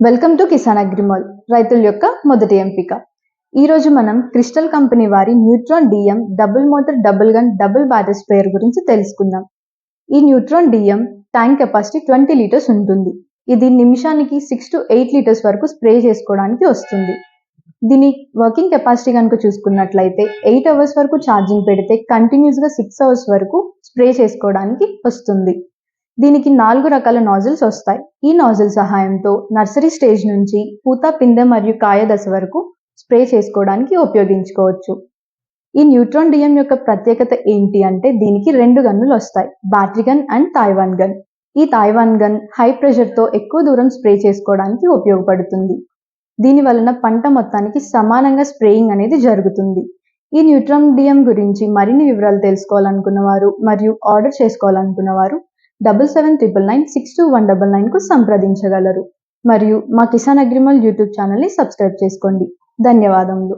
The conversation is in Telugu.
వెల్కమ్ టు కిసాన్ అగ్రిమాల్, రైతుల యొక్క మొదటి ఎంపిక. ఈరోజు మనం క్రిస్టల్ కంపెనీ వారి neutron DM double motor double gun double batter sprayer గురించి తెలుసుకుందాం. ఈ neutron DM tank capacity 20 litres ఉంటుంది. ఇది నిమిషానికి 6 to 8 లీటర్స్ వరకు స్ప్రే చేసుకోవడానికి వస్తుంది. దీని వర్కింగ్ కెపాసిటీ కనుక చూసుకున్నట్లయితే 8 అవర్స్ వరకు ఛార్జింగ్ పెడితే కంటిన్యూస్గా 6 అవర్స్ వరకు స్ప్రే చేసుకోవడానికి వస్తుంది. దీనికి 4 రకాల నాజిల్స్ వస్తాయి. ఈ నాజిల్ సహాయంతో నర్సరీ స్టేజ్ నుంచి పూత, పిందె మరియు కాయ దశ వరకు స్ప్రే చేసుకోవడానికి ఉపయోగించుకోవచ్చు. ఈ న్యూట్రాన్ డిఎం యొక్క ప్రత్యేకత ఏంటి అంటే దీనికి 2 గన్నులు వస్తాయి, బ్యాటరీ గన్ అండ్ తాయ్వాన్ గన్. ఈ తాయ్వాన్ గన్ హై ప్రెషర్తో ఎక్కువ దూరం స్ప్రే చేసుకోవడానికి ఉపయోగపడుతుంది. దీని వలన పంట మొత్తానికి సమానంగా స్ప్రేయింగ్ అనేది జరుగుతుంది. ఈ న్యూట్రాన్ డిఎం గురించి మరిన్ని వివరాలు తెలుసుకోవాలనుకున్నవారు మరియు ఆర్డర్ చేసుకోవాలనుకున్నవారు 7799962199కు సంప్రదించగలరు. మరియు మా కిసాన్ అగ్రిమాల్ యూట్యూబ్ ఛానల్ని సబ్స్క్రైబ్ చేసుకోండి. ధన్యవాదములు.